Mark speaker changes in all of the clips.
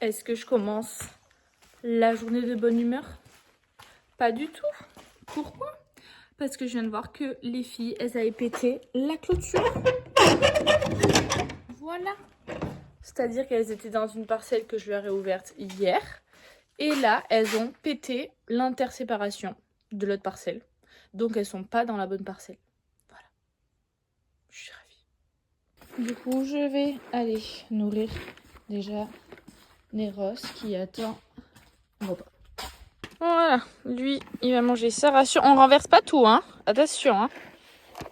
Speaker 1: Est-ce que je commence la journée de bonne humeur? Pas du tout. Pourquoi? Parce que je viens de voir que les filles, elles avaient pété la clôture. Voilà. C'est-à-dire qu'elles étaient dans une parcelle que je leur ai ouverte hier. Et là, elles ont pété l'interséparation de l'autre parcelle. Donc, elles sont pas dans la bonne parcelle. Voilà. Je suis ravie. Du coup, je vais aller nourrir déjà Néros qui attend mon repas. Voilà, lui, il va manger sa ration. On renverse pas tout, hein. Attention, hein.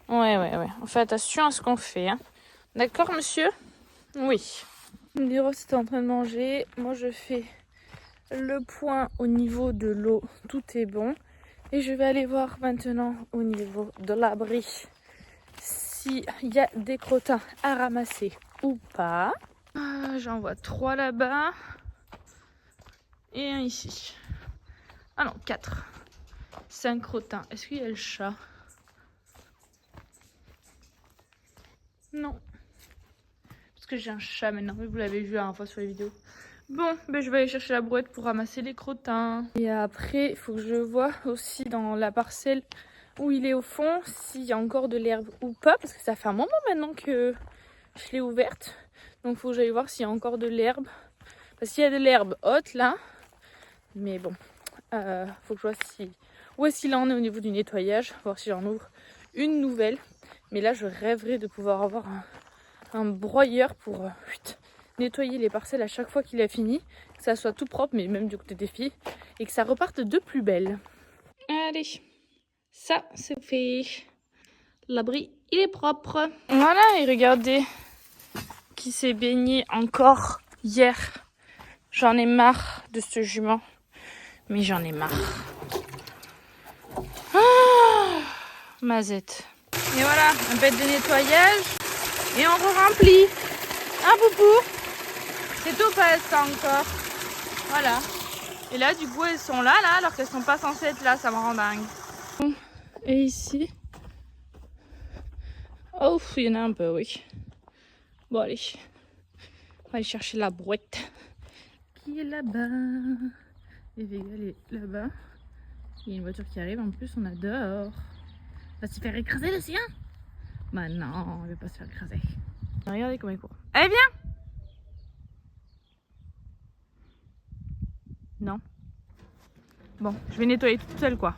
Speaker 1: Ouais. On fait attention à ce qu'on fait, hein. D'accord, monsieur? Oui. Néros est en train de manger. Moi, je fais le point au niveau de l'eau. Tout est bon. Et je vais aller voir maintenant au niveau de l'abri s'il y a des crottins à ramasser ou pas. J'en vois 3 là-bas. Et un ici. Ah non, 4. 5 crottins. Est-ce qu'il y a le chat? Non. Parce que j'ai un chat maintenant. Mais vous l'avez vu la dernière fois sur les vidéos. Bon, ben je vais aller chercher la brouette pour ramasser les crottins. Et après, il faut que je vois aussi dans la parcelle où il est au fond, s'il y a encore de l'herbe ou pas. Parce que ça fait un moment maintenant que je l'ai ouverte. Donc il faut que j'aille voir s'il y a encore de l'herbe. Parce qu'il y a de l'herbe haute là. Mais bon, faut que je vois si... où est-ce qu'il en est au niveau du nettoyage. Voir si j'en ouvre une nouvelle. Mais là, je rêverais de pouvoir avoir un broyeur pour nettoyer les parcelles à chaque fois qu'il a fini. Que ça soit tout propre, mais même du côté des filles. Et que ça reparte de plus belle. Allez, ça c'est fait. L'abri, il est propre. Voilà, et regardez qui s'est baigné encore hier. J'en ai marre de ce jument. Mais j'en ai marre. Ah, mazette. Et voilà, un bête de nettoyage. Et on re-remplit. Un boubou. C'est tout pas ça encore. Voilà. Et là, du coup, elles sont là, alors qu'elles sont pas censées être là. Ça me rend dingue. Et ici. Oh, il y en a un peu, oui. Bon, allez. On va aller chercher la brouette. Qui est là-bas? Et Vega, elle est là-bas. Il y a une voiture qui arrive. En plus, on adore. Va se faire écraser le sien? Bah non, elle va pas se faire écraser. Regardez comment il court. Allez, viens! Non. Bon, je vais nettoyer toute seule, quoi.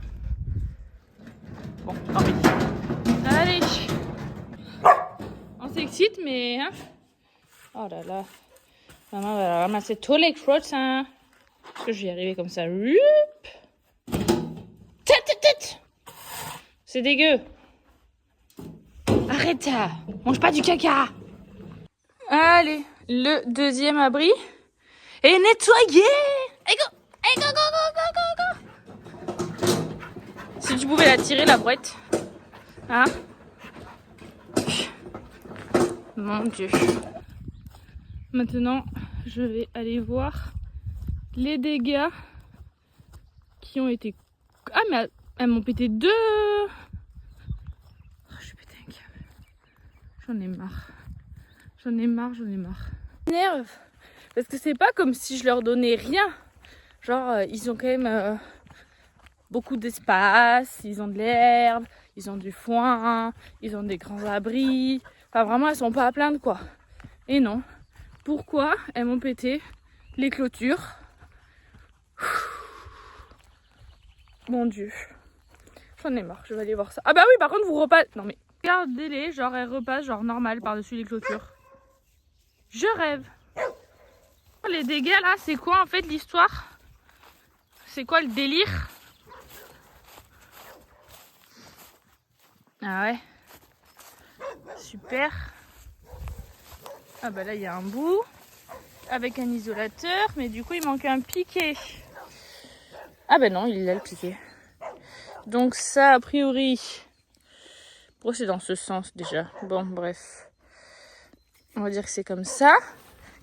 Speaker 1: Bon, tant pis. Allez! On s'excite, mais... Hein? Oh là là. Maman va ramasser tous les crottes, hein. Est-ce que je vais y arriver comme ça? Tête! C'est dégueu. Arrête ça. Mange pas du caca. Allez, le deuxième abri est nettoyé. Go. Si tu pouvais la tirer, la brouette. Hein? Mon Dieu. Maintenant, je vais aller voir les dégâts qui ont été... Ah, mais elles m'ont pété 2. Oh, je vais péter un câble. J'en ai marre. Ça m'énerve. Parce que c'est pas comme si je leur donnais rien. Genre, ils ont quand même beaucoup d'espace, ils ont de l'herbe, ils ont du foin, ils ont des grands abris. Enfin, vraiment, elles sont pas à plaindre, quoi. Et non. Pourquoi elles m'ont pété les clôtures? Mon Dieu. J'en ai marre, je vais aller voir ça. Ah bah oui, par contre, vous repassez... Non mais, regardez-les, genre elles repassent genre normal par-dessus les clôtures. Je rêve. Les dégâts là, c'est quoi en fait l'histoire? C'est quoi le délire? Ah ouais. Super. Ah bah là, il y a un bout avec un isolateur, mais du coup, il manque un piquet. Ah bah non, il est là le piquet. Donc ça, a priori... Pourquoi c'est dans ce sens déjà? Bon, bref. On va dire que c'est comme ça.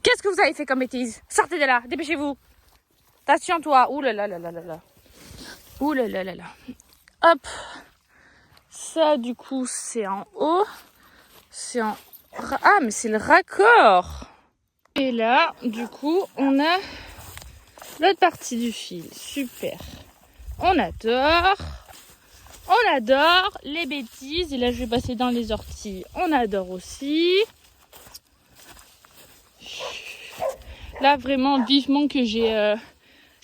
Speaker 1: Qu'est-ce que vous avez fait comme bêtise? Sortez de là, dépêchez-vous. Attention toi. Ouh là là là là là là. Ouh là là là là. Hop. Ça du coup c'est en haut. C'est en... Ah mais c'est le raccord. Et là, du coup, on a l'autre partie du fil. Super. On adore les bêtises. Et là, je vais passer dans les orties. On adore aussi. Là, vraiment, vivement que j'ai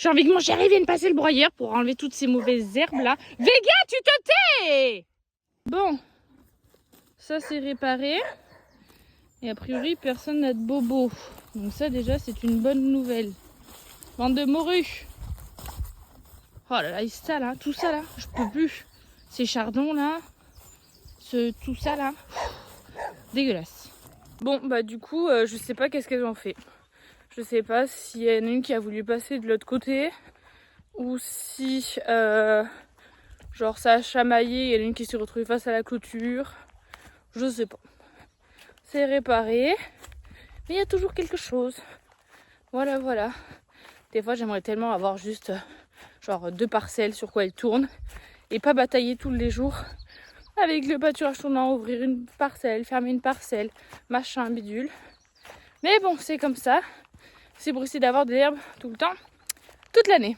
Speaker 1: envie que mon chéri vienne passer le broyeur pour enlever toutes ces mauvaises herbes là. Vega, tu te tais! Bon, ça c'est réparé. Et a priori, personne n'a de bobo. Donc ça déjà, c'est une bonne nouvelle. Bande de morues. Oh là là, ça là, tout ça là, je peux plus. Ces chardons là, tout ça là, dégueulasse. Bon bah du coup, je sais pas qu'est-ce qu'elles ont fait. Je sais pas s'il y en a une qui a voulu passer de l'autre côté ou si genre ça a chamaillé, il y en a une qui s'est retrouvée face à la clôture. Je sais pas. C'est réparé, mais il y a toujours quelque chose. Voilà, voilà. Des fois j'aimerais tellement avoir juste genre 2 parcelles sur quoi elles tournent et pas batailler tous les jours avec le pâturage tournant, ouvrir une parcelle, fermer une parcelle, machin, bidule. Mais bon, c'est comme ça. C'est pour essayer d'avoir de l'herbe tout le temps, toute l'année.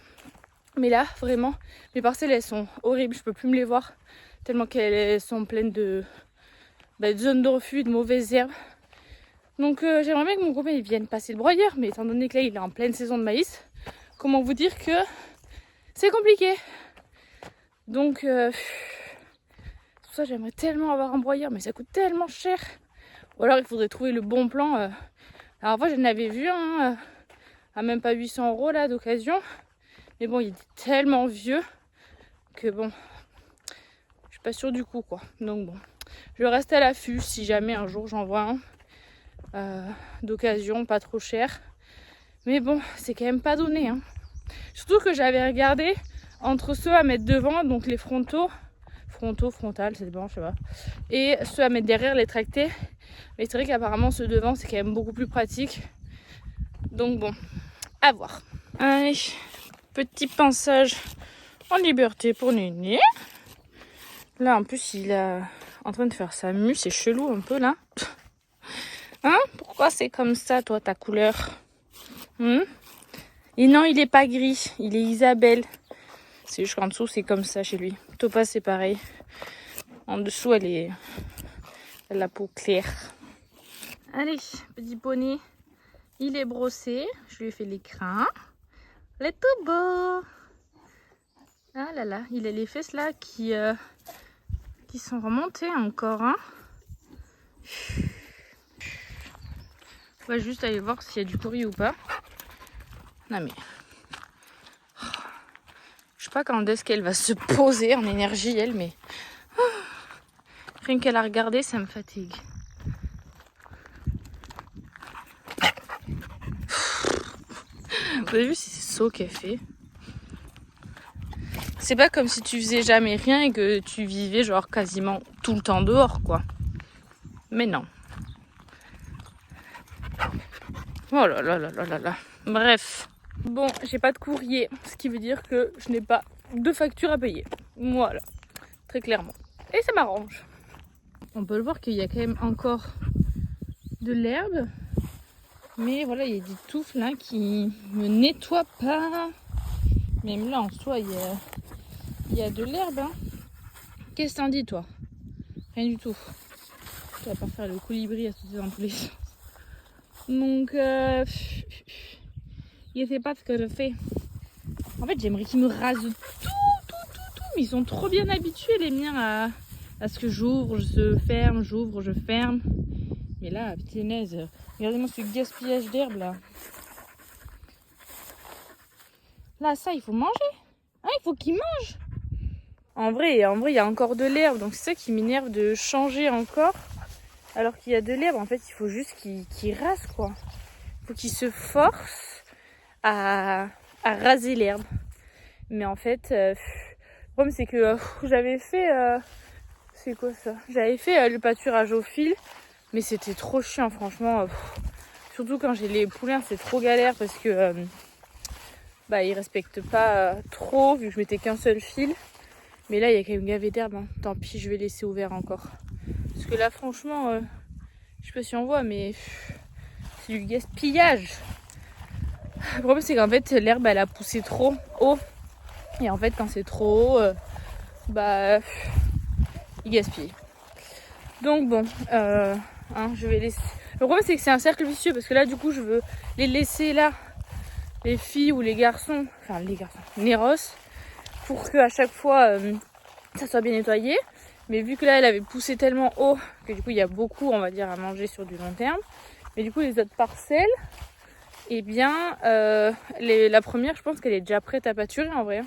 Speaker 1: Mais là, vraiment, mes parcelles, elles sont horribles. Je peux plus me les voir tellement qu'elles sont pleines de zones de refus, de mauvaises herbes. Donc j'aimerais bien que mon copain il vienne passer le broyeur. Mais étant donné que là, il est en pleine saison de maïs, comment vous dire que c'est compliqué. Donc pour ça, j'aimerais tellement avoir un broyeur. Mais ça coûte tellement cher. Ou alors, il faudrait trouver le bon plan. Alors moi, j'en avais vu un à même pas 800 € là d'occasion. Mais bon, il est tellement vieux que bon, je suis pas sûre du coup quoi. Donc bon, je reste à l'affût si jamais un jour j'en vois un d'occasion, pas trop cher. Mais bon, c'est quand même pas donné. Hein. Surtout que j'avais regardé entre ceux à mettre devant, donc les frontales, c'est bon, je sais pas. Et ceux à mettre derrière, les tractés. Mais c'est vrai qu'apparemment ceux devant, c'est quand même beaucoup plus pratique. Donc bon, à voir. Allez, petit pinçage en liberté pour Néné. Là, en plus, il est en train de faire sa mue. C'est chelou un peu, là. Hein? Pourquoi c'est comme ça, toi, ta couleur? Et non, il est pas gris. Il est Isabelle. C'est juste qu'en dessous, c'est comme ça chez lui. Topaz, c'est pareil. En dessous, elle a la peau claire. Allez, petit poney. Il est brossé. Je lui ai fait les crins. Il est tout beau. Ah là là, il a les fesses là qui sont remontées encore. Hein. On va juste aller voir s'il y a du courrier ou pas. Non mais... Je sais pas quand est-ce qu'elle va se poser en énergie, elle, mais... Rien qu'à la regarder, ça me fatigue. Vous avez vu ces sauts qu'elle fait? C'est pas comme si tu faisais jamais rien et que tu vivais genre quasiment tout le temps dehors, quoi. Mais non. Oh là là là là là là. Bref. Bon, j'ai pas de courrier, ce qui veut dire que je n'ai pas de facture à payer. Voilà. Très clairement. Et ça m'arrange. On peut le voir qu'il y a quand même encore de l'herbe. Mais voilà, il y a des touffes là qui me nettoient pas. Même là en soi, il y a de l'herbe. Hein. Qu'est-ce que t'en dis toi? Rien du tout. Tu vas pas faire le colibri à sauter dans tous les sens. Donc, je sais pas ce que je fais. En fait, j'aimerais qu'ils me rasent tout. Mais ils sont trop bien habitués les miens à ce que j'ouvre, je ferme, j'ouvre, je ferme. Mais là, punaise, regardez-moi ce gaspillage d'herbe là. Là, ça, il faut manger. Ah, il faut qu'ils mangent. En vrai, il y a encore de l'herbe. Donc c'est ça qui m'énerve de changer encore. Alors qu'il y a de l'herbe, en fait, il faut juste qu'ils rasent quoi. Il faut qu'ils se forcent à raser l'herbe. Mais en fait, le problème c'est que j'avais fait... c'est quoi ça? J'avais fait le pâturage au fil. Mais c'était trop chiant, franchement. Surtout quand j'ai les poulains, c'est trop galère parce que ils respectent pas trop vu que je mettais qu'un seul fil. Mais là, il y a quand même gavé d'herbe. Hein. Tant pis, je vais laisser ouvert encore. Parce que là, franchement, je sais pas si on voit, mais C'est du gaspillage. Le problème c'est qu'en fait l'herbe elle a poussé trop haut. Et en fait quand c'est trop haut, il gaspille. Donc bon, je vais laisser. Le problème c'est que c'est un cercle vicieux parce que là du coup je veux les laisser là, les filles ou les garçons, Néros, pour que à chaque fois ça soit bien nettoyé. Mais vu que là elle avait poussé tellement haut que du coup il y a beaucoup on va dire à manger sur du long terme. Mais du coup les autres parcelles, eh bien la première je pense qu'elle est déjà prête à pâturer en vrai.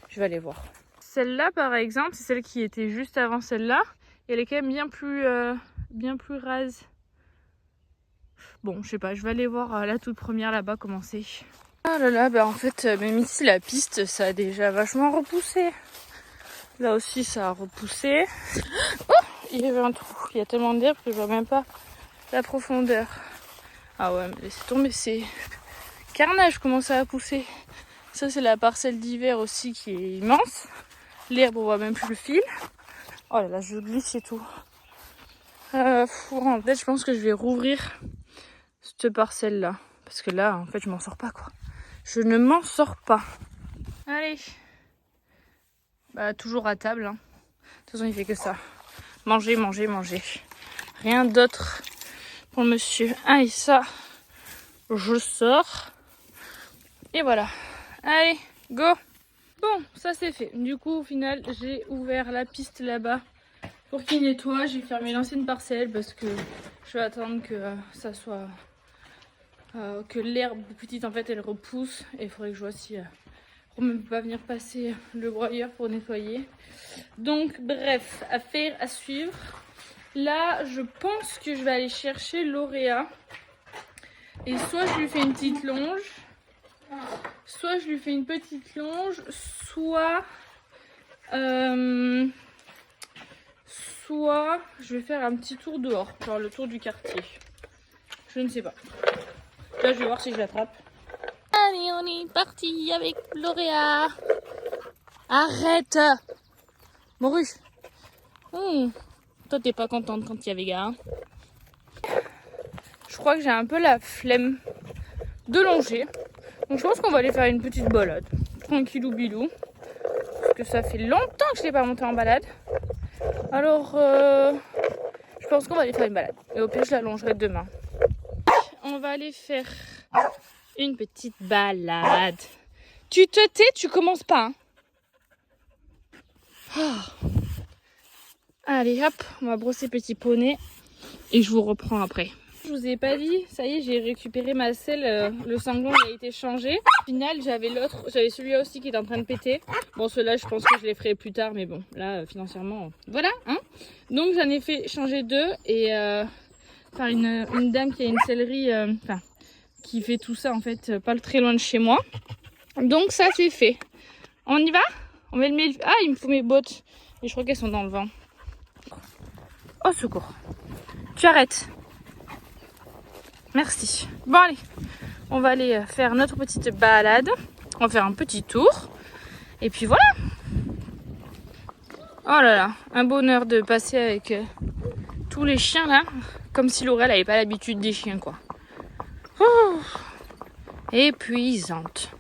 Speaker 1: Je vais aller voir. Celle-là par exemple, c'est celle qui était juste avant celle-là. Et elle est quand même bien plus rase. Bon, je sais pas, je vais aller voir la toute première là-bas comment c'est. Ah là là, en fait, même ici la piste, ça a déjà vachement repoussé. Là aussi, ça a repoussé. Oh, il y avait un trou. Il y a tellement d'herbe que je vois même pas la profondeur. Ah ouais, mais laissez tomber, c'est carnage comment ça a poussé. Ça, c'est la parcelle d'hiver aussi qui est immense. L'herbe, on voit même plus le fil. Oh là là, je glisse et tout. En fait, je pense que je vais rouvrir cette parcelle-là. Parce que là, en fait, je m'en sors pas, quoi. Je ne m'en sors pas. Allez. Toujours à table. Hein. De toute façon, il fait que ça. Manger, manger, manger. Rien d'autre pour le monsieur. Allez, ça, je sors. Et voilà. Allez, go. Bon, ça c'est fait. Du coup, au final, j'ai ouvert la piste là-bas pour qu'il nettoie. J'ai fermé l'ancienne parcelle parce que je vais attendre que ça soit... que l'herbe petite, en fait, elle repousse. Et il faudrait que je vois si Romain ne peut pas venir passer le broyeur pour nettoyer. Donc, bref, affaire à suivre. Là, je pense que je vais aller chercher l'Auréa. Et soit je lui fais une petite longe... Soit je lui fais une petite longe, soit je vais faire un petit tour dehors, genre le tour du quartier. Je ne sais pas. Là, je vais voir si je l'attrape. Allez, on est parti avec L'Auréa. Arrête, Moru. Toi, t'es pas contente quand il y avait gars. Hein. Je crois que j'ai un peu la flemme de longer. Donc je pense qu'on va aller faire une petite balade. Tranquillou bilou. Parce que ça fait longtemps que je n'ai pas monté en balade. Alors je pense qu'on va aller faire une balade. Et au pire je la longerai demain. On va aller faire une petite balade. Tu te tais, tu commences pas. Hein. Oh. Allez hop, on va brosser petit poney. Et je vous reprends après. Je vous ai pas dit, ça y est, j'ai récupéré ma selle, le sanglon il a été changé. Au final, j'avais celui-là aussi qui est en train de péter. Bon, ceux-là, je pense que je les ferai plus tard, mais bon, là, financièrement, voilà. Hein. Donc, j'en ai fait changer deux et par une dame qui a une sellerie, qui fait tout ça, en fait, pas très loin de chez moi. Donc, ça, c'est fait. On y va? On met le... Ah, il me faut mes bottes. Et je crois qu'elles sont dans le vent. Oh, secours. Tu arrêtes. Merci. Bon allez, on va aller faire notre petite balade. On va faire un petit tour. Et puis voilà. Oh là là, un bonheur de passer avec tous les chiens là. Comme si Laurel n'avait pas l'habitude des chiens quoi. Ouh, épuisante.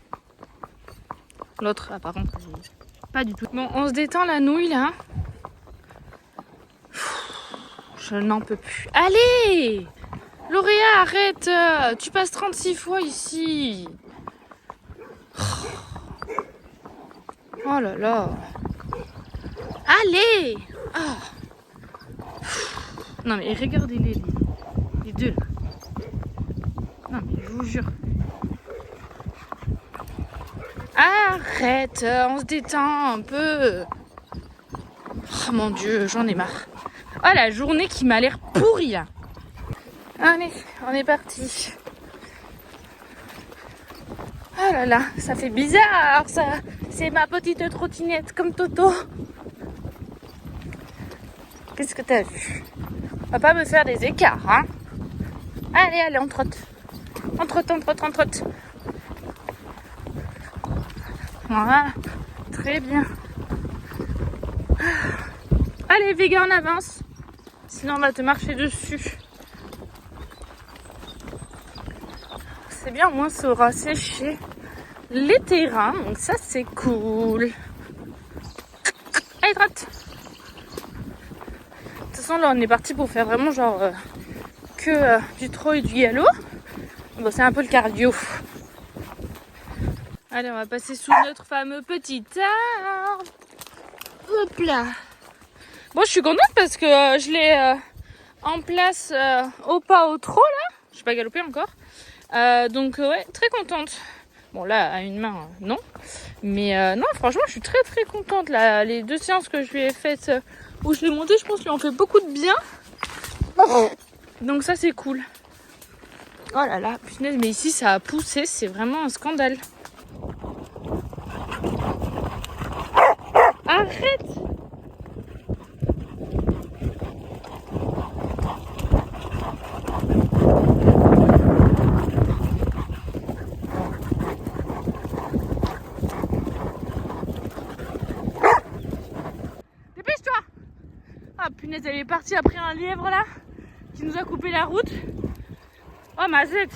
Speaker 1: L'autre là par contre, pas du tout. Bon, on se détend la nouille là. Je n'en peux plus. Allez! L'Auréa, arrête! Tu passes 36 fois ici. Oh là là. Allez! Oh. Non mais regardez-les, les deux là. Non mais je vous jure. Arrête, on se détend un peu. Oh mon dieu, j'en ai marre. Oh la journée qui m'a l'air pourrie là. Allez, on est parti. Oh là là, ça fait bizarre ça. C'est ma petite trottinette comme Toto. Qu'est-ce que t'as vu? On va pas me faire des écarts, hein? Allez, allez, on trotte. On trotte, on trotte, on trotte. Voilà, très bien. Allez, Vega, on avance. Sinon, on va te marcher dessus. c'est bien, au moins ça aura séché les terrains, donc ça c'est cool. Allez, trotte. De toute façon, là on est parti pour faire vraiment genre que du trot et du galop. Bon, c'est un peu le cardio. Allez, on va passer sous notre fameux petit arbre. Hop là. Bon, je suis contente parce que je l'ai en place au pas au trot là. Je vais pas galoper encore. Donc ouais, très contente. Bon là, à une main, non. Mais non, franchement, je suis très très contente. Là, les 2 séances que je lui ai faites où je l'ai monté, je pense lui ont fait beaucoup de bien. Donc ça, c'est cool. Oh là là, punaise, mais ici, ça a poussé. C'est vraiment un scandale. Arrête! Dépêche-toi! Ah punaise, elle est partie après un lièvre là qui nous a coupé la route. Oh ma zette!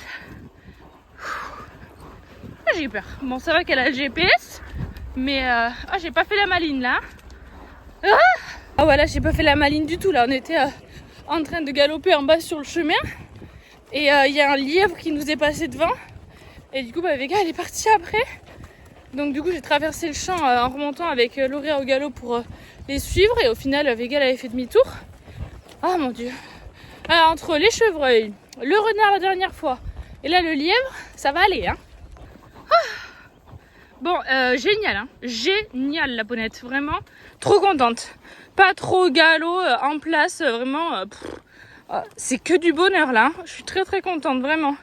Speaker 1: Ah, j'ai eu peur. Bon, ça va qu'elle a le GPS, mais j'ai pas fait la maline là. Ah voilà, j'ai pas fait la maline du tout là. On était en train de galoper en bas sur le chemin et il y a un lièvre qui nous est passé devant et du coup Vega elle est partie après. Donc du coup j'ai traversé le champ en remontant avec Lauréa au galop pour les suivre et au final Vega elle avait fait demi-tour. Ah mon dieu. Alors, entre les chevreuils, le renard la dernière fois et là le lièvre, ça va aller hein. Bon, génial, hein. Génial la ponette, vraiment trop contente. Pas trop galop en place, vraiment. C'est que du bonheur là. Je suis très très contente, vraiment.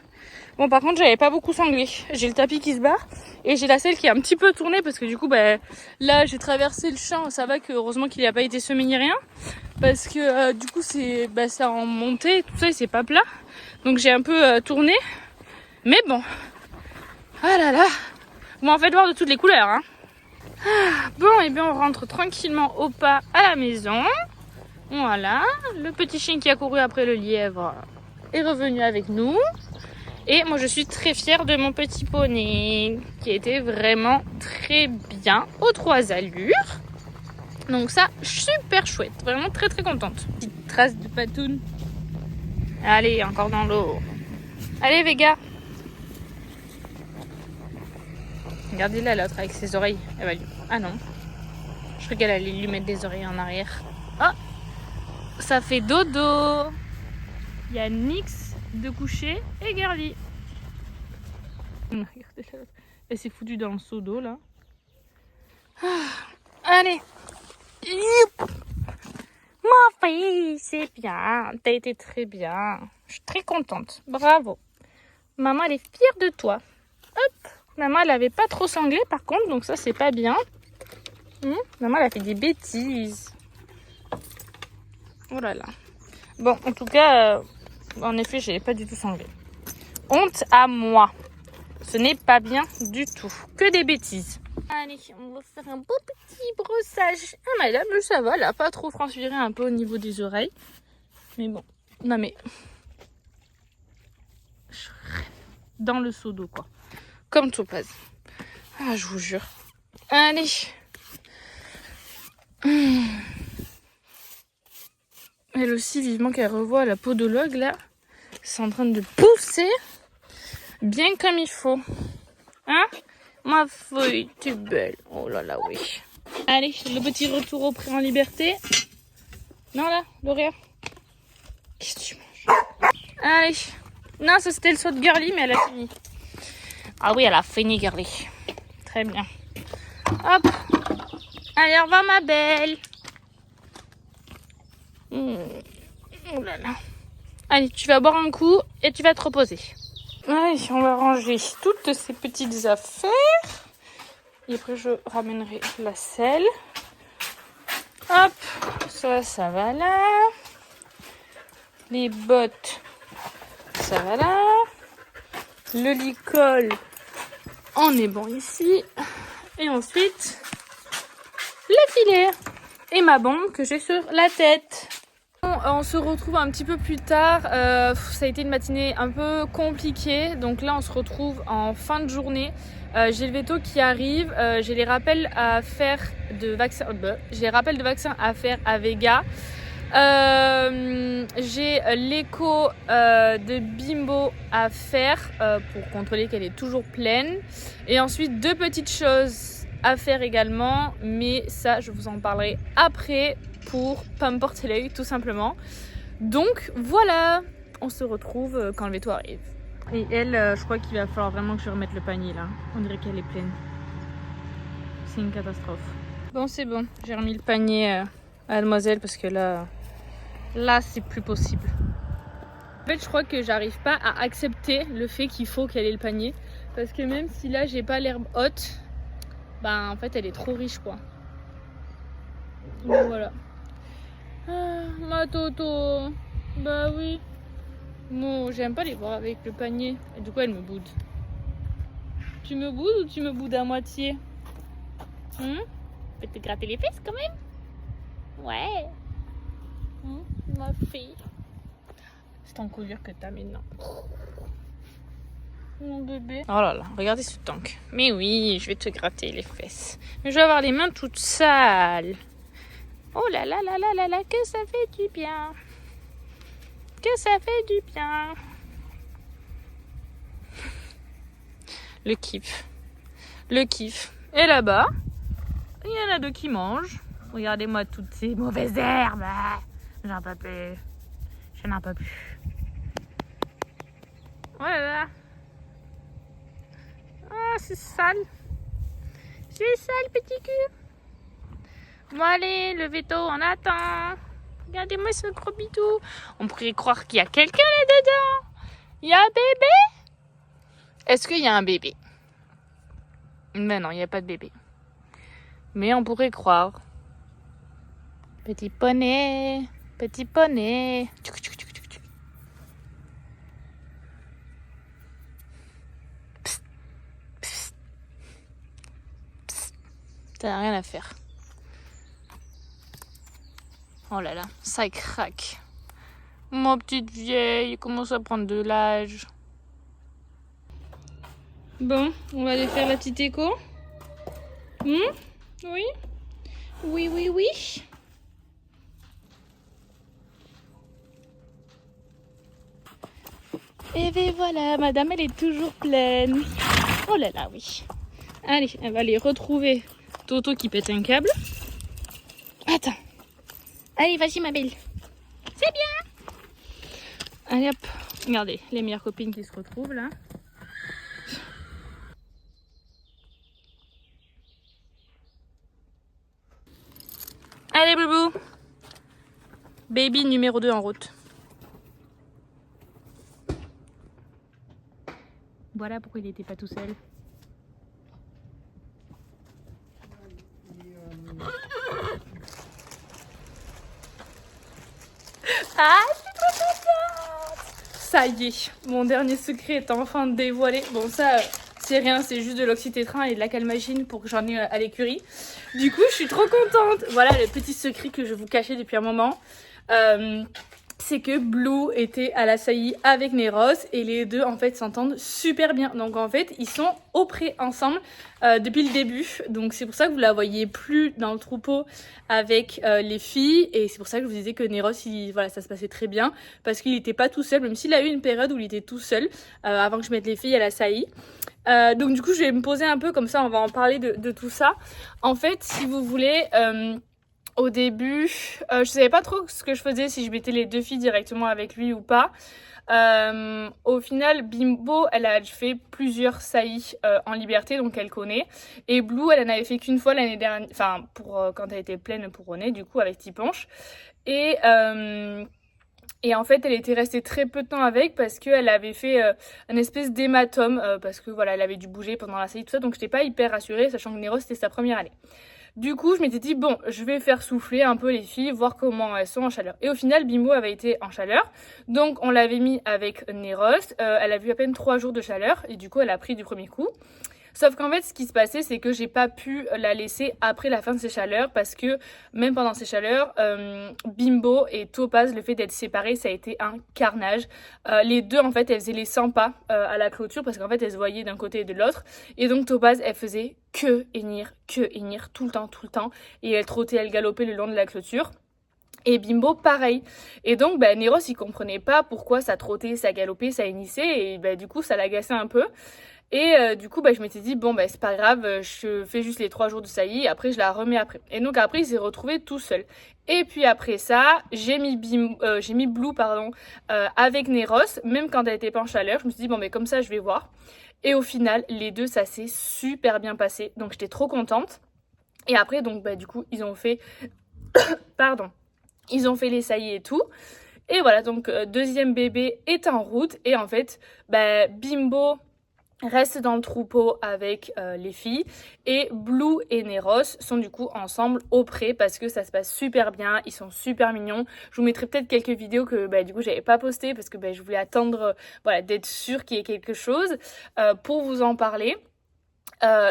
Speaker 1: Bon, par contre, j'avais pas beaucoup sanglé. J'ai le tapis qui se barre et j'ai la selle qui est un petit peu tournée parce que du coup, là, j'ai traversé le champ. Ça va que heureusement qu'il n'a pas été semé ni rien parce que du coup, c'est en montée, tout ça, et c'est pas plat. Donc j'ai un peu tourné, mais bon. Ah là là. Bon, on fait voir de toutes les couleurs, hein. Bon, et bien on rentre tranquillement au pas à la maison. Voilà, le petit chien qui a couru après le lièvre est revenu avec nous. Et moi je suis très fière de mon petit poney qui était vraiment très bien aux 3 allures. Donc ça, super chouette, vraiment très très contente. Petite trace de patoune. Allez, encore dans l'eau. Allez Vega. Regardez-la l'autre avec ses oreilles. Elle va lui... Ah non. Je crois qu'elle allait lui mettre des oreilles en arrière. Oh, ça fait dodo. Il y a Nix de coucher et Girly. Regardez-la l'autre. Elle s'est foutue dans le seau d'eau là. Allez. Ma fille, c'est bien. T'as été très bien. Je suis très contente. Bravo. Maman, elle est fière de toi. Hop. Maman, elle avait pas trop sanglé par contre, donc ça, c'est pas bien. Maman, elle a fait des bêtises. Oh là là. Bon, en tout cas, en effet, j'ai pas du tout sanglé. Honte à moi. Ce n'est pas bien du tout. Que des bêtises. Allez, on va faire un beau petit brossage. Ah madame, ça va, elle a pas trop transpiré un peu au niveau des oreilles. Mais bon, non mais... Je rêve dans le seau d'eau, quoi. Comme Topaz. Ah, je vous jure. Allez. Elle aussi, vivement qu'elle revoit la podologue, là. C'est en train de pousser. Bien comme il faut. Hein? Ma feuille, t'es belle. Oh là là, oui. Allez, le petit retour au pré en liberté. Non, là, Lauréa. Qu'est-ce que tu manges? Allez. Non, ça c'était le saut de Girly, mais elle a fini. Ah oui, elle a fini, Girly. Très bien. Hop. Allez, au revoir, ma belle. Oh là là. Allez, tu vas boire un coup et tu vas te reposer. Allez, on va ranger toutes ces petites affaires. Et après, je ramènerai la selle. Hop. Ça va là. Les bottes, ça va là. Le licol, on est bon ici. Et ensuite, le filet et ma bombe que j'ai sur la tête. Bon, on se retrouve un petit peu plus tard. Ça a été une matinée un peu compliquée. Donc là, on se retrouve en fin de journée. J'ai le veto qui arrive. J'ai les rappels à faire de vaccins. J'ai les rappels de vaccins à faire à Vega. J'ai l'écho de Bimbo à faire pour contrôler qu'elle est toujours pleine. Et ensuite, 2 petites choses à faire également. Mais ça, je vous en parlerai après pour pas me porter l'œil, tout simplement. Donc voilà, on se retrouve quand le veto arrive. Et elle, je crois qu'il va falloir vraiment que je remette le panier là. On dirait qu'elle est pleine. C'est une catastrophe. Bon, c'est bon. J'ai remis le panier à Mademoiselle parce que là c'est plus possible. En fait, je crois que j'arrive pas à accepter le fait qu'il faut qu'elle ait le panier. Parce que même si là, j'ai pas l'herbe haute, bah en fait, elle est trop riche quoi. Donc voilà. Ah, ma Toto. Bah oui. Non, j'aime pas les voir avec le panier. Et du coup, elle me boude. Tu me boudes ou tu me boudes à moitié? Je peux te gratter les fesses quand même? Ouais. Ma fille. C'est ton couillère que t'as maintenant. Mon bébé. Oh là là, regardez ce tank. Mais oui, je vais te gratter les fesses. Mais je vais avoir les mains toutes sales. Oh là là là là là là, que ça fait du bien. Que ça fait du bien. Le kiff. Le kiff. Et là-bas, il y en a 2 qui mangent. Regardez-moi toutes ces mauvaises herbes. J'en peux plus. Je n'en peux plus. Voilà. Ah, c'est sale. C'est sale, petit cul. Bon, allez, le veto, on attend. Regardez-moi ce gros bidou. On pourrait croire qu'il y a quelqu'un là-dedans. Il y a un bébé? Est-ce qu'il y a un bébé? Mais non, il n'y a pas de bébé. Mais on pourrait croire. Petit poney. Petit poney. Psst, psst, psst. T'as rien à faire. Oh là là, ça craque. Ma petite vieille, commence à prendre de l'âge. Bon, on va aller faire la petite écho. Oui? Oui, oui, oui. Et bien voilà, madame, elle est toujours pleine. Oh là là, oui. Allez, elle va aller retrouver Toto qui pète un câble. Attends. Allez, vas-y, ma belle. C'est bien. Allez, hop. Regardez, les meilleures copines qui se retrouvent là. Allez, boubou. Baby numéro 2 en route. Voilà pourquoi il n'était pas tout seul. Ah, je suis trop contente. Ça y est, mon dernier secret est enfin dévoilé. Bon, ça, c'est rien, c'est juste de l'oxytétrin et de la calmagine pour que j'en ai à l'écurie. Du coup, je suis trop contente. Voilà le petit secret que je vous cachais depuis un moment. C'est que Blue était à la saillie avec Neros et les deux en fait s'entendent super bien. Donc en fait ils sont au pré ensemble depuis le début. Donc c'est pour ça que vous la voyez plus dans le troupeau avec les filles et c'est pour ça que je vous disais que Neros voilà, ça se passait très bien parce qu'il n'était pas tout seul, même s'il a eu une période où il était tout seul avant que je mette les filles à la saillie. Donc du coup je vais me poser un peu comme ça, on va en parler de tout ça. En fait si vous voulez... Au début, je savais pas trop ce que je faisais, si je mettais les 2 filles directement avec lui ou pas. Au final, Bimbo, elle a fait plusieurs saillies en liberté, donc elle connaît. Et Blue, elle en avait fait qu'une fois l'année dernière, enfin, quand elle était pleine pour René, du coup, avec Tipanche. Et en fait, elle était restée très peu de temps avec parce qu'elle avait fait un espèce d'hématome, parce que voilà, elle avait dû bouger pendant la saillie, tout ça. Donc, j'étais pas hyper rassurée, sachant que Neros, c'était sa première année. Du coup, je m'étais dit, bon, je vais faire souffler un peu les filles, voir comment elles sont en chaleur. Et au final, Bimbo avait été en chaleur. Donc, on l'avait mis avec Neros. Elle a vu à peine 3 jours de chaleur. Et du coup, elle a pris du premier coup. Sauf qu'en fait, ce qui se passait, c'est que j'ai pas pu la laisser après la fin de ses chaleurs parce que même pendant ses chaleurs, Bimbo et Topaz, le fait d'être séparés, ça a été un carnage. Les deux, en fait, elles faisaient les 100 pas à la clôture parce qu'en fait, elles se voyaient d'un côté et de l'autre. Et donc, Topaz, elle faisait que hennir, tout le temps. Et elle trottait, elle galopait le long de la clôture. Et Bimbo, pareil. Et donc, Neros, il comprenait pas pourquoi ça trottait, ça galopait, ça hennissait. Et du coup, ça l'agaçait un peu. Et du coup, je m'étais dit, bon, c'est pas grave, je fais juste les 3 jours de saillie, après je la remets après. Et donc après, il s'est retrouvé tout seul. Et puis après ça, j'ai mis Blue, avec Neros, même quand elle était pas en chaleur. Je me suis dit, bon, comme ça, je vais voir. Et au final, les deux, ça s'est super bien passé. Donc j'étais trop contente. Et après, donc, du coup, ils ont fait... Pardon. Ils ont fait les saillies et tout. Et voilà, donc deuxième bébé est en route. Et en fait, Bimbo reste dans le troupeau avec les filles et Blue et Neros sont du coup ensemble au pré parce que ça se passe super bien, ils sont super mignons. Je vous mettrai peut-être quelques vidéos que du coup j'avais pas postées parce que je voulais attendre d'être sûre qu'il y ait quelque chose pour vous en parler.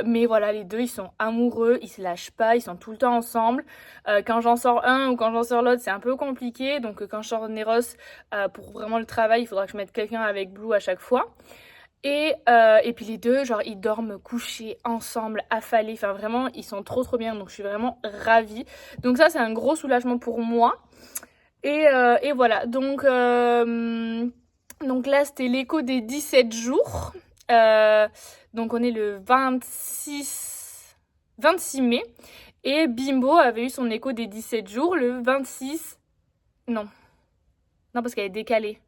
Speaker 1: Mais voilà, les deux ils sont amoureux, ils se lâchent pas, ils sont tout le temps ensemble. Quand j'en sors un ou quand j'en sors l'autre, c'est un peu compliqué. Donc quand je sors Neros pour vraiment le travail, il faudra que je mette quelqu'un avec Blue à chaque fois. Et puis les deux, ils dorment couchés ensemble, affalés. Enfin vraiment, ils sont trop bien. Donc je suis vraiment ravie. Donc ça, c'est un gros soulagement pour moi. Et voilà. Donc là, c'était l'écho des 17 jours. Donc on est le 26 mai. Et Bimbo avait eu son écho des 17 jours le 26... Non, parce qu'elle est décalée.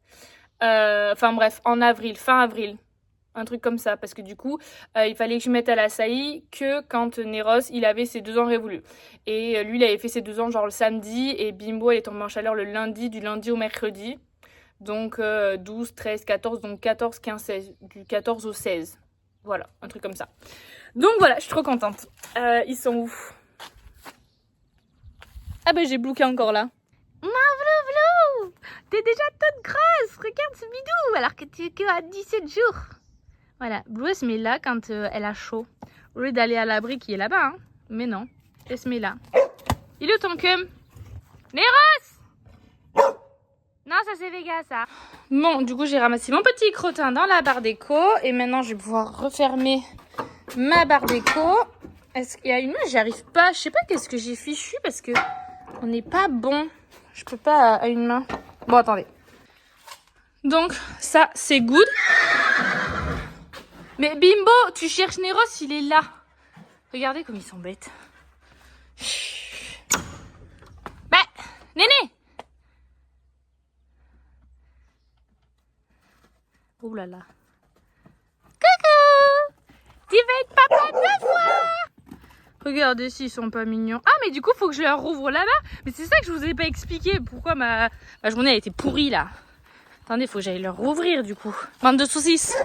Speaker 1: Enfin bref, en avril, fin avril. Un truc comme ça, parce que du coup, il fallait que je mette à la saillie que quand Neros, il avait ses 2 ans révolus. Et lui, il avait fait ses 2 ans le samedi, et Bimbo, elle est tombée en chaleur le lundi, du lundi au mercredi. Donc 12, 13, 14, donc 14, 15, 16, du 14 au 16. Voilà, un truc comme ça. Donc voilà, je suis trop contente. Ils sont où? Ah j'ai Blue qui est encore là. Ma Blue, t'es déjà toute grosse, regarde ce bidou, alors que tu es que à 17 jours. Voilà, Blue elle se met là quand elle a chaud. Au lieu d'aller à l'abri qui est là-bas, hein. Mais non, elle se met là. Il est où ton cum? Neros! Non, ça c'est Vega ça. Bon, du coup j'ai ramassé mon petit crottin dans la barre d'écho. Et maintenant je vais pouvoir refermer ma barre d'écho. Est-ce qu'il y a une main? J'y arrive pas. Je sais pas qu'est-ce que j'ai fichu parce que on n'est pas bon. Je peux pas à une main. Bon, attendez. Donc ça c'est good. Mais Bimbo, tu cherches Neros, il est là. Regardez comme ils sont bêtes. Néné. Oh là là. Coucou. Tu vas être papa 2 fois. Regardez s'ils sont pas mignons. Ah mais du coup faut que je leur rouvre là-bas. Mais c'est ça que je vous ai pas expliqué. Pourquoi ma journée a été pourrie là. Attendez, faut que j'aille leur rouvrir du coup. Bande de saucisses.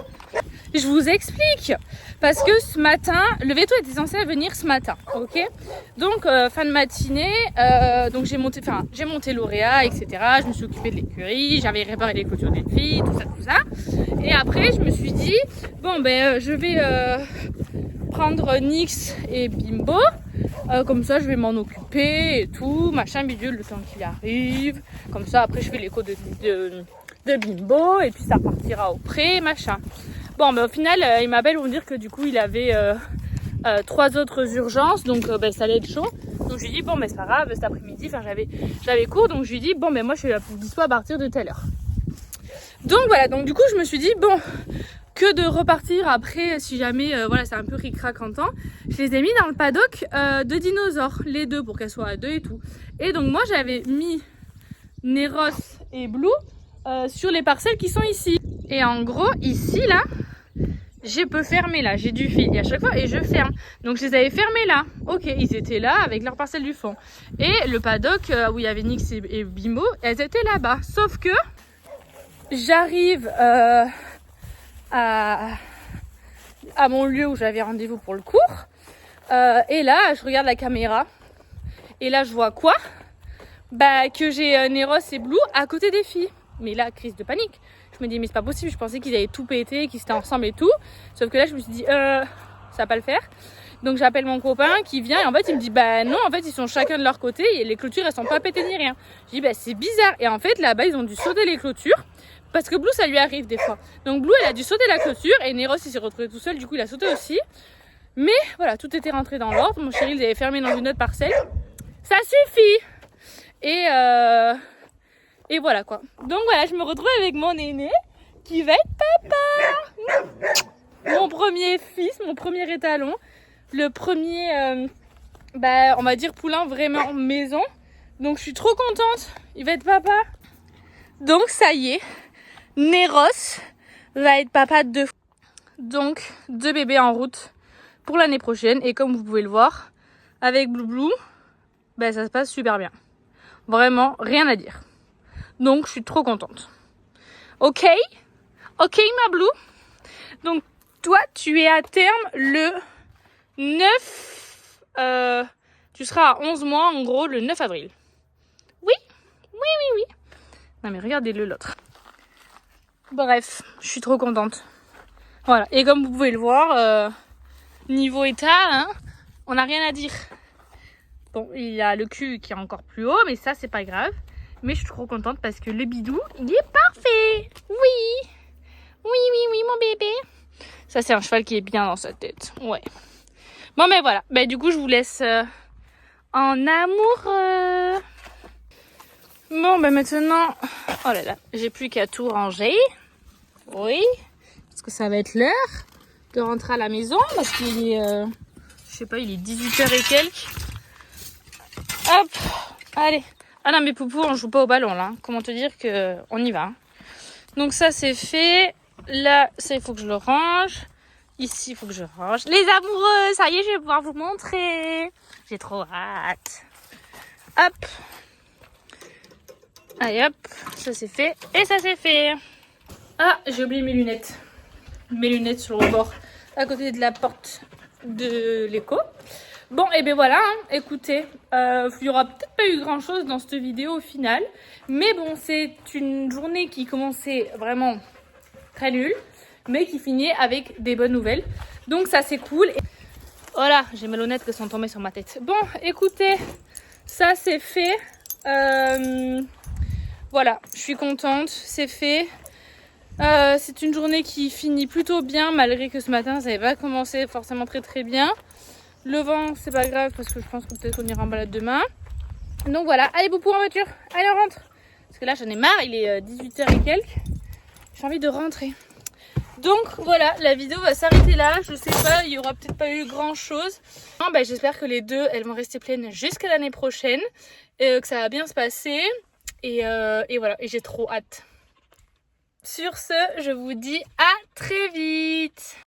Speaker 1: Je vous explique. Parce que ce matin, le veto était censé venir ce matin. Ok. Donc fin de matinée, donc j'ai monté l'auréat, etc. Je me suis occupée de l'écurie, j'avais réparé les clôtures des filles, tout ça. Et après je me suis dit, bon je vais prendre Nix et Bimbo. Comme ça je vais m'en occuper et tout, machin bidule le temps qu'il arrive. Comme ça après je fais l'écho de Bimbo et puis ça partira au pré, machin. Bon au final il m'appelle pour me dire que du coup il avait 3 autres urgences, donc ça allait être chaud. Donc je lui dis bon c'est pas grave, cet après-midi, j'avais cours, donc je lui dis bon moi je suis dispo à partir de telle heure. Donc voilà, donc du coup je me suis dit bon, que de repartir après si jamais c'est un peu ric-rac en temps. Je les ai mis dans le paddock de dinosaures, les deux, pour qu'elles soient à 2 et tout. Et donc moi j'avais mis Neros et Blue sur les parcelles qui sont ici. Et en gros ici là, je peux fermer là, j'ai du fil et à chaque fois et je ferme. Donc je les avais fermés là. Ok, ils étaient là avec leur parcelle du fond. Et le paddock où il y avait Nix et Bimbo, elles étaient là-bas. Sauf que j'arrive à mon lieu où j'avais rendez-vous pour le cours. Et là, je regarde la caméra. Et là, je vois quoi? Que j'ai Neros et Blue à côté des filles. Mais là, crise de panique. Je me dis, mais c'est pas possible. Je pensais qu'ils avaient tout pété, qu'ils étaient ensemble et tout. Sauf que là, je me suis dit, ça va pas le faire. Donc j'appelle mon copain qui vient et en fait il me dit bah non, en fait ils sont chacun de leur côté et les clôtures elles sont pas pétées ni rien. Je dis bah c'est bizarre et en fait là-bas ils ont dû sauter les clôtures parce que Blue ça lui arrive des fois. Donc Blue elle a dû sauter la clôture et Neros il s'est retrouvé tout seul, du coup il a sauté aussi. Mais voilà, tout était rentré dans l'ordre, mon chéri il avait fermé dans une autre parcelle. Ça suffit. Et voilà quoi. Donc voilà, je me retrouve avec mon aîné qui va être papa. Mon premier fils, mon premier étalon. Le premier, on va dire poulain vraiment maison. Donc je suis trop contente. Il va être papa. Donc ça y est, Neros va être papa de 2 fois. Donc 2 bébés en route pour l'année prochaine. Et comme vous pouvez le voir, avec Blue, ça se passe super bien. Vraiment, rien à dire. Donc je suis trop contente. Ok, ma Blue. Donc toi, tu es à terme le 9, tu seras à 11 mois en gros le 9 avril. Oui. Non mais regardez-le l'autre. Bref, je suis trop contente. Voilà, et comme vous pouvez le voir, niveau état, hein, on n'a rien à dire. Bon, il y a le cul qui est encore plus haut, mais ça c'est pas grave. Mais je suis trop contente parce que le bidou, il est parfait. Oui, mon bébé. Ça c'est un cheval qui est bien dans sa tête, ouais. Bon mais voilà, du coup je vous laisse en amoureux. Bon maintenant, oh là là, j'ai plus qu'à tout ranger. Oui, parce que ça va être l'heure de rentrer à la maison parce qu'il est, je sais pas, il est 18h et quelques. Hop, allez. Ah non mais Poupou, on joue pas au ballon là. Comment te dire que on y va. Donc ça c'est fait. Là, ça il faut que je le range. Ici, il faut que je range. Les amoureux, ça y est, je vais pouvoir vous montrer. J'ai trop hâte. Hop. Allez, hop. Ça, c'est fait. Et ça, c'est fait. Ah, j'ai oublié mes lunettes. Mes lunettes sur le bord, à côté de la porte de l'écho. Bon, et bien voilà. Hein. Écoutez, il n'y aura peut-être pas eu grand-chose dans cette vidéo au final. Mais bon, c'est une journée qui commençait vraiment très nulle, mais qui finit avec des bonnes nouvelles. Donc ça c'est cool. Voilà, j'ai mes lunettes qui sont tombées sur ma tête. Bon, écoutez, ça c'est fait. Voilà, je suis contente, c'est fait. C'est une journée qui finit plutôt bien, malgré que ce matin ça n'avait pas commencé forcément très bien. Le vent, c'est pas grave parce que je pense que peut-être qu'on ira en balade demain. Donc voilà, allez Boupou en voiture, allez on rentre. Parce que là j'en ai marre, il est 18h et quelques. J'ai envie de rentrer. Donc voilà, la vidéo va s'arrêter là. Je sais pas, il y aura peut-être pas eu grand chose. J'espère que les deux, elles vont rester pleines jusqu'à l'année prochaine. Que ça va bien se passer. Et voilà, et j'ai trop hâte. Sur ce, je vous dis à très vite.